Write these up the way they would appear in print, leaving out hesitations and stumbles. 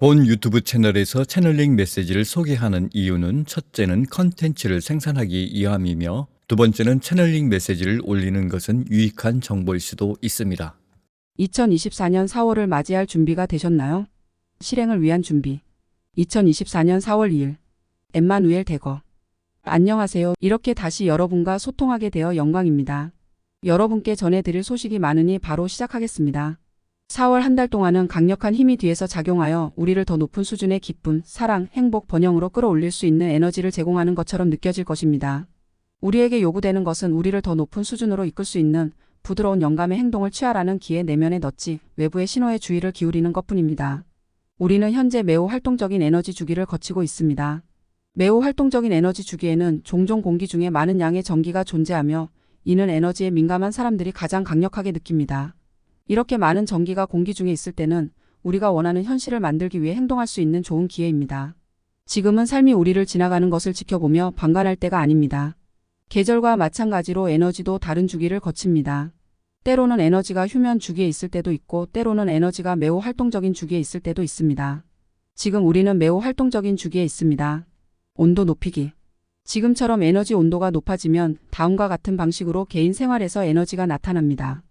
본 유튜브 채널에서 채널링 메시지를 소개하는 이유는 첫째는 컨텐츠를 생산하기 위함이며 두 번째는 채널링 메시지를 올리는 것은 유익한 정보일 수도 있습니다. 2024년 4월을 맞이할 준비가 되셨나요? 실행을 위한 준비. 2024년 4월 2일. 엠마누엘 대거. 안녕하세요. 이렇게 다시 여러분과 소통하게 되어 영광입니다. 여러분께 전해드릴 소식이 많으니 바로 시작하겠습니다. 4월 한 달 동안은 강력한 힘이 뒤에서 작용하여 우리를 더 높은 수준의 기쁨, 사랑, 행복, 번영으로 끌어올릴 수 있는 에너지를 제공하는 것처럼 느껴질 것입니다. 우리에게 요구되는 것은 우리를 더 높은 수준으로 이끌 수 있는 부드러운 영감의 행동을 취하라는 기에 내면에 넣지 외부의 신호에 주의를 기울이는 것뿐입니다. 우리는 현재 매우 활동적인 에너지 주기를 거치고 있습니다. 매우 활동적인 에너지 주기에는 종종 공기 중에 많은 양의 전기가 존재하며 이는 에너지에 민감한 사람들이 가장 강력하게 느낍니다. 이렇게 많은 전기가 공기 중에 있을 때는 우리가 원하는 현실을 만들기 위해 행동할 수 있는 좋은 기회입니다. 지금은 삶이 우리를 지나가는 것을 지켜보며 방관할 때가 아닙니다. 계절과 마찬가지로 에너지도 다른 주기를 거칩니다. 때로는 에너지가 휴면 주기에 있을 때도 있고 때로는 에너지가 매우 활동적인 주기에 있을 때도 있습니다. 지금 우리는 매우 활동적인 주기에 있습니다. 온도 높이기. 지금처럼 에너지 온도가 높아지면 다음과 같은 방식으로 개인 생활에서 에너지가 나타납니다.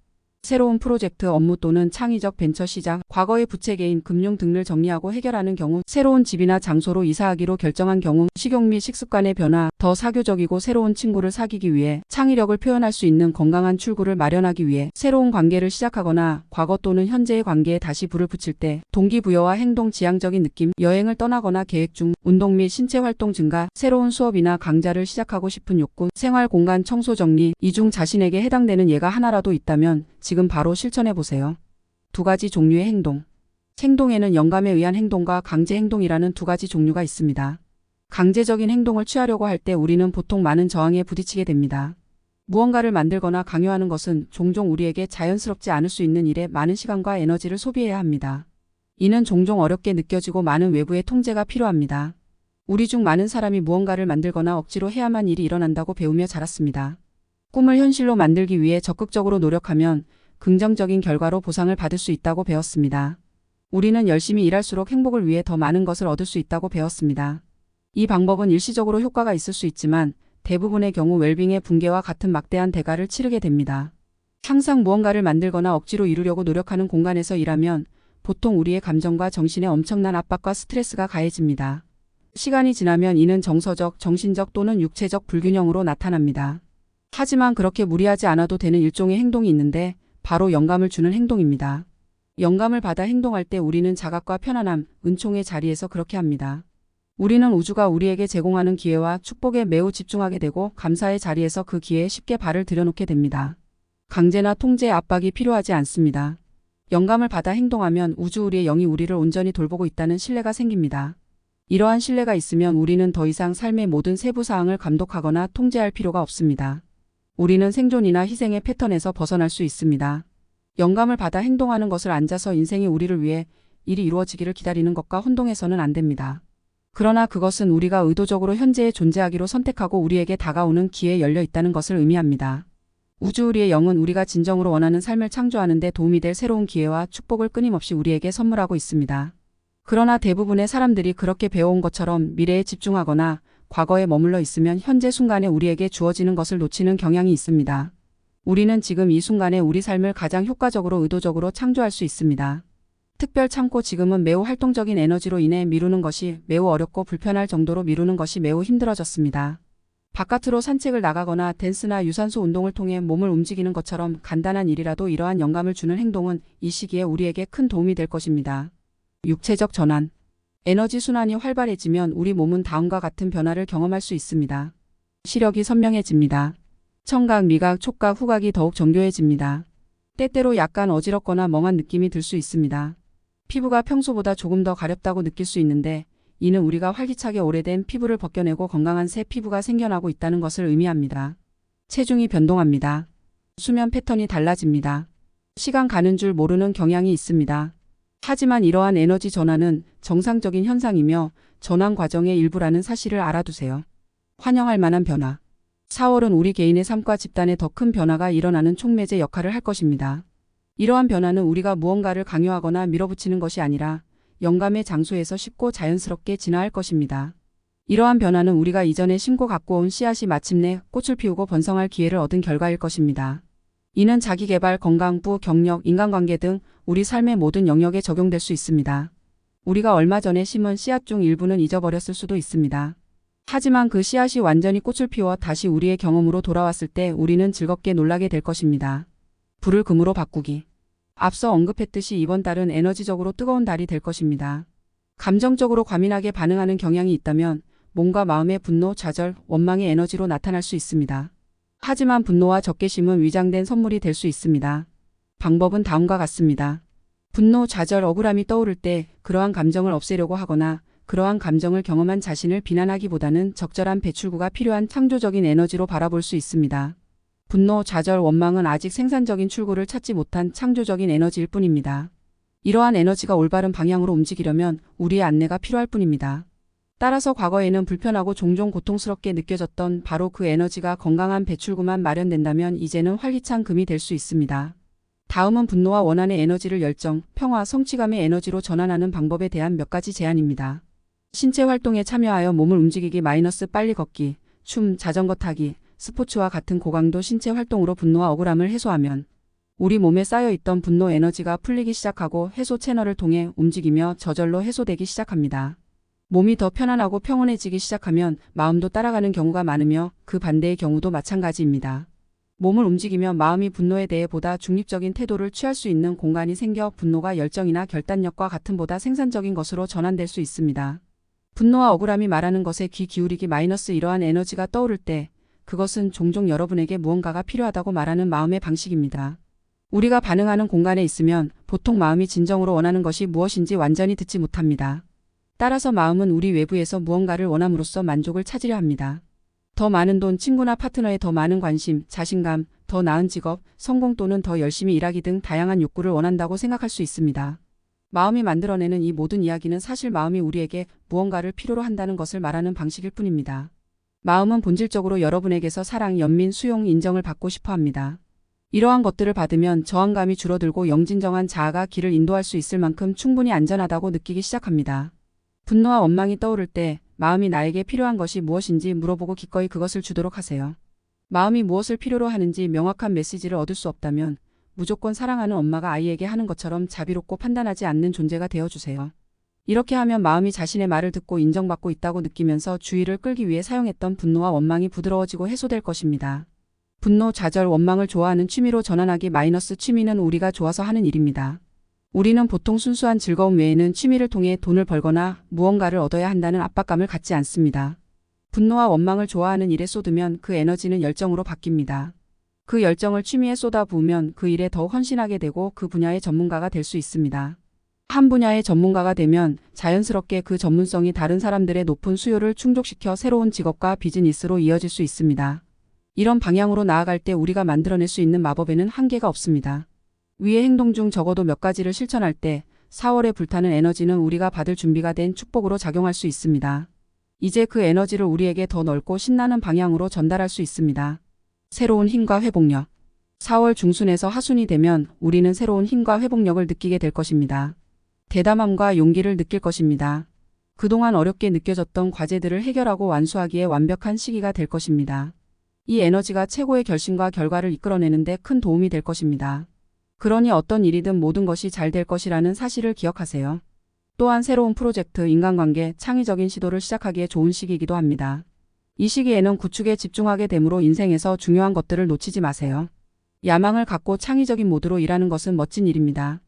새로운 프로젝트 업무 또는 창의적 벤처 시작, 과거의 부채 개인 금융 등을 정리하고 해결하는 경우, 새로운 집이나 장소로 이사하기로 결정한 경우, 식용 및 식습관의 변화, 더 사교적이고 새로운 친구를 사귀기 위해 창의력을 표현할 수 있는 건강한 출구를 마련하기 위해 새로운 관계를 시작하거나 과거 또는 현재의 관계에 다시 불을 붙일 때 동기부여와 행동 지향적인 느낌, 여행을 떠나거나 계획 중, 운동 및 신체 활동 증가, 새로운 수업이나 강좌를 시작하고 싶은 욕구, 생활 공간 청소 정리, 이 중 자신에게 해당되는 예가 하나라도 있다면 지금 바로 실천해보세요. 두 가지 종류의 행동. 행동에는 영감에 의한 행동과 강제 행동이라는 두 가지 종류가 있습니다. 강제적인 행동을 취하려고 할 때 우리는 보통 많은 저항에 부딪히게 됩니다. 무언가를 만들거나 강요하는 것은 종종 우리에게 자연스럽지 않을 수 있는 일에 많은 시간과 에너지를 소비해야 합니다. 이는 종종 어렵게 느껴지고 많은 외부의 통제가 필요합니다. 우리 중 많은 사람이 무언가를 만들거나 억지로 해야만 일이 일어난다고 배우며 자랐습니다. 꿈을 현실로 만들기 위해 적극적으로 노력하면 긍정적인 결과로 보상을 받을 수 있다고 배웠습니다. 우리는 열심히 일할수록 행복을 위해 더 많은 것을 얻을 수 있다고 배웠습니다. 이 방법은 일시적으로 효과가 있을 수 있지만 대부분의 경우 웰빙의 붕괴와 같은 막대한 대가를 치르게 됩니다. 항상 무언가를 만들거나 억지로 이루려고 노력하는 공간에서 일하면 보통 우리의 감정과 정신에 엄청난 압박과 스트레스가 가해집니다. 시간이 지나면 이는 정서적, 정신적 또는 육체적 불균형으로 나타납니다. 하지만 그렇게 무리하지 않아도 되는 일종의 행동이 있는데 바로 영감을 주는 행동입니다. 영감을 받아 행동할 때 우리는 자각과 편안함, 은총의 자리에서 그렇게 합니다. 우리는 우주가 우리에게 제공하는 기회와 축복에 매우 집중하게 되고 감사의 자리에서 그 기회에 쉽게 발을 들여놓게 됩니다. 강제나 통제의 압박이 필요하지 않습니다. 영감을 받아 행동하면 우주 우리의 영이 우리를 온전히 돌보고 있다는 신뢰가 생깁니다. 이러한 신뢰가 있으면 우리는 더 이상 삶의 모든 세부 사항을 감독하거나 통제할 필요가 없습니다. 우리는 생존이나 희생의 패턴에서 벗어날 수 있습니다. 영감을 받아 행동하는 것을 앉아서 인생이 우리를 위해 일이 이루어지기를 기다리는 것과 혼동해서는 안 됩니다. 그러나 그것은 우리가 의도적으로 현재에 존재하기로 선택하고 우리에게 다가오는 기회에 열려 있다는 것을 의미합니다. 우주 우리의 영은 우리가 진정으로 원하는 삶을 창조하는 데 도움이 될 새로운 기회와 축복을 끊임없이 우리에게 선물하고 있습니다. 그러나 대부분의 사람들이 그렇게 배워온 것처럼 미래에 집중하거나 과거에 머물러 있으면 현재 순간에 우리에게 주어지는 것을 놓치는 경향이 있습니다. 우리는 지금 이 순간에 우리 삶을 가장 효과적으로 의도적으로 창조할 수 있습니다. 특별 참고 지금은 매우 활동적인 에너지로 인해 미루는 것이 매우 어렵고 불편할 정도로 미루는 것이 매우 힘들어졌습니다. 바깥으로 산책을 나가거나 댄스나 유산소 운동을 통해 몸을 움직이는 것처럼 간단한 일이라도 이러한 영감을 주는 행동은 이 시기에 우리에게 큰 도움이 될 것입니다. 육체적 전환. 에너지 순환이 활발해지면 우리 몸은 다음과 같은 변화를 경험할 수 있습니다. 시력이 선명해집니다. 청각, 미각, 촉각, 후각이 더욱 정교해집니다. 때때로 약간 어지럽거나 멍한 느낌이 들 수 있습니다. 피부가 평소보다 조금 더 가렵다고 느낄 수 있는데 이는 우리가 활기차게 오래된 피부를 벗겨내고 건강한 새 피부가 생겨나고 있다는 것을 의미합니다. 체중이 변동합니다. 수면 패턴이 달라집니다. 시간 가는 줄 모르는 경향이 있습니다. 하지만 이러한 에너지 전환은 정상적인 현상이며 전환 과정의 일부라는 사실을 알아두세요. 환영할 만한 변화. 4월은 우리 개인의 삶과 집단에 더 큰 변화가 일어나는 촉매제 역할을 할 것입니다. 이러한 변화는 우리가 무언가를 강요하거나 밀어붙이는 것이 아니라 영감의 장소에서 쉽고 자연스럽게 진화할 것입니다. 이러한 변화는 우리가 이전에 심고 갖고 온 씨앗이 마침내 꽃을 피우고 번성할 기회를 얻은 결과일 것입니다. 이는 자기개발, 건강부, 경력, 인간관계 등 우리 삶의 모든 영역에 적용될 수 있습니다. 우리가 얼마 전에 심은 씨앗 중 일부는 잊어버렸을 수도 있습니다. 하지만 그 씨앗이 완전히 꽃을 피워 다시 우리의 경험으로 돌아왔을 때 우리는 즐겁게 놀라게 될 것입니다. 불을 금으로 바꾸기. 앞서 언급했듯이 이번 달은 에너지적으로 뜨거운 달이 될 것입니다. 감정적으로 과민하게 반응하는 경향이 있다면 몸과 마음의 분노, 좌절, 원망의 에너지로 나타날 수 있습니다. 하지만 분노와 적개심은 위장된 선물이 될 수 있습니다. 방법은 다음과 같습니다. 분노, 좌절, 억울함이 떠오를 때 그러한 감정을 없애려고 하거나 그러한 감정을 경험한 자신을 비난하기보다는 적절한 배출구가 필요한 창조적인 에너지로 바라볼 수 있습니다. 분노, 좌절, 원망은 아직 생산적인 출구를 찾지 못한 창조적인 에너지일 뿐입니다. 이러한 에너지가 올바른 방향으로 움직이려면 우리의 안내가 필요할 뿐입니다. 따라서 과거에는 불편하고 종종 고통스럽게 느껴졌던 바로 그 에너지가 건강한 배출구만 마련된다면 이제는 활기찬 금이 될 수 있습니다. 다음은 분노와 원한의 에너지를 열정, 평화, 성취감의 에너지로 전환하는 방법에 대한 몇 가지 제안입니다. 신체 활동에 참여하여 몸을 움직이기 빨리 걷기, 춤, 자전거 타기, 스포츠와 같은 고강도 신체 활동으로 분노와 억울함을 해소하면 우리 몸에 쌓여있던 분노 에너지가 풀리기 시작하고 해소 채널을 통해 움직이며 저절로 해소되기 시작합니다. 몸이 더 편안하고 평온해지기 시작하면 마음도 따라가는 경우가 많으며 그 반대의 경우도 마찬가지입니다. 몸을 움직이며 마음이 분노에 대해 보다 중립적인 태도를 취할 수 있는 공간이 생겨 분노가 열정이나 결단력과 같은 보다 생산적인 것으로 전환될 수 있습니다. 분노와 억울함이 말하는 것에 귀 기울이기 이러한 에너지가 떠오를 때 그것은 종종 여러분에게 무언가가 필요하다고 말하는 마음의 방식입니다. 우리가 반응하는 공간에 있으면 보통 마음이 진정으로 원하는 것이 무엇인지 완전히 듣지 못합니다. 따라서 마음은 우리 외부에서 무언가를 원함으로써 만족을 찾으려 합니다. 더 많은 돈, 친구나 파트너의 더 많은 관심, 자신감, 더 나은 직업, 성공 또는 더 열심히 일하기 등 다양한 욕구를 원한다고 생각할 수 있습니다. 마음이 만들어내는 이 모든 이야기는 사실 마음이 우리에게 무언가를 필요로 한다는 것을 말하는 방식일 뿐입니다. 마음은 본질적으로 여러분에게서 사랑, 연민, 수용, 인정을 받고 싶어 합니다. 이러한 것들을 받으면 저항감이 줄어들고 영진정한 자아가 길을 인도할 수 있을 만큼 충분히 안전하다고 느끼기 시작합니다. 분노와 원망이 떠오를 때 마음이 나에게 필요한 것이 무엇인지 물어보고 기꺼이 그것을 주도록 하세요. 마음이 무엇을 필요로 하는지 명확한 메시지를 얻을 수 없다면 무조건 사랑하는 엄마가 아이에게 하는 것처럼 자비롭고 판단하지 않는 존재가 되어주세요. 이렇게 하면 마음이 자신의 말을 듣고 인정받고 있다고 느끼면서 주의를 끌기 위해 사용했던 분노와 원망이 부드러워지고 해소될 것입니다. 분노, 좌절, 원망을 좋아하는 취미로 전환하기 취미는 우리가 좋아서 하는 일입니다. 우리는 보통 순수한 즐거움 외에는 취미를 통해 돈을 벌거나 무언가를 얻어야 한다는 압박감을 갖지 않습니다. 분노와 원망을 좋아하는 일에 쏟으면 그 에너지는 열정으로 바뀝니다. 그 열정을 취미에 쏟아부으면 그 일에 더욱 헌신하게 되고 그 분야의 전문가가 될 수 있습니다. 한 분야의 전문가가 되면 자연스럽게 그 전문성이 다른 사람들의 높은 수요를 충족시켜 새로운 직업과 비즈니스로 이어질 수 있습니다. 이런 방향으로 나아갈 때 우리가 만들어낼 수 있는 마법에는 한계가 없습니다. 위의 행동 중 적어도 몇 가지를 실천할 때 4월에 불타는 에너지는 우리가 받을 준비가 된 축복으로 작용할 수 있습니다. 이제 그 에너지를 우리에게 더 넓고 신나는 방향으로 전달할 수 있습니다. 새로운 힘과 회복력. 4월 중순에서 하순이 되면 우리는 새로운 힘과 회복력을 느끼게 될 것입니다. 대담함과 용기를 느낄 것입니다. 그동안 어렵게 느껴졌던 과제들을 해결하고 완수하기에 완벽한 시기가 될 것입니다. 이 에너지가 최고의 결심과 결과를 이끌어내는 데 큰 도움이 될 것입니다. 그러니 어떤 일이든 모든 것이 잘 될 것이라는 사실을 기억하세요. 또한 새로운 프로젝트, 인간관계, 창의적인 시도를 시작하기에 좋은 시기이기도 합니다. 이 시기에는 구축에 집중하게 되므로 인생에서 중요한 것들을 놓치지 마세요. 야망을 갖고 창의적인 모드로 일하는 것은 멋진 일입니다.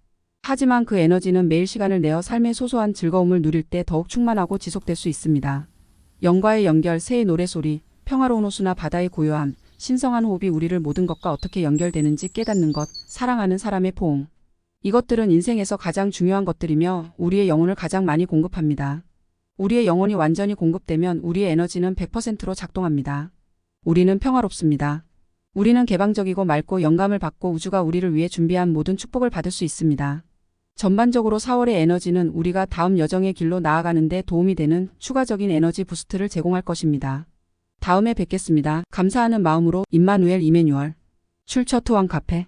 하지만 그 에너지는 매일 시간을 내어 삶의 소소한 즐거움을 누릴 때 더욱 충만하고 지속될 수 있습니다. 영과의 연결, 새의 노래소리, 평화로운 호수나 바다의 고요함, 신성한 호흡이 우리를 모든 것과 어떻게 연결되는지 깨닫는 것, 사랑하는 사람의 포옹. 이것들은 인생에서 가장 중요한 것들이며 우리의 영혼을 가장 많이 공급합니다. 우리의 영혼이 완전히 공급되면 우리의 에너지는 100%로 작동합니다. 우리는 평화롭습니다. 우리는 개방적이고 맑고 영감을 받고 우주가 우리를 위해 준비한 모든 축복을 받을 수 있습니다. 전반적으로 4월의 에너지는 우리가 다음 여정의 길로 나아가는 데 도움이 되는 추가적인 에너지 부스트를 제공할 것입니다. 다음에 뵙겠습니다. 감사하는 마음으로 임마누엘 이메뉴얼. 출처 투왕 카페.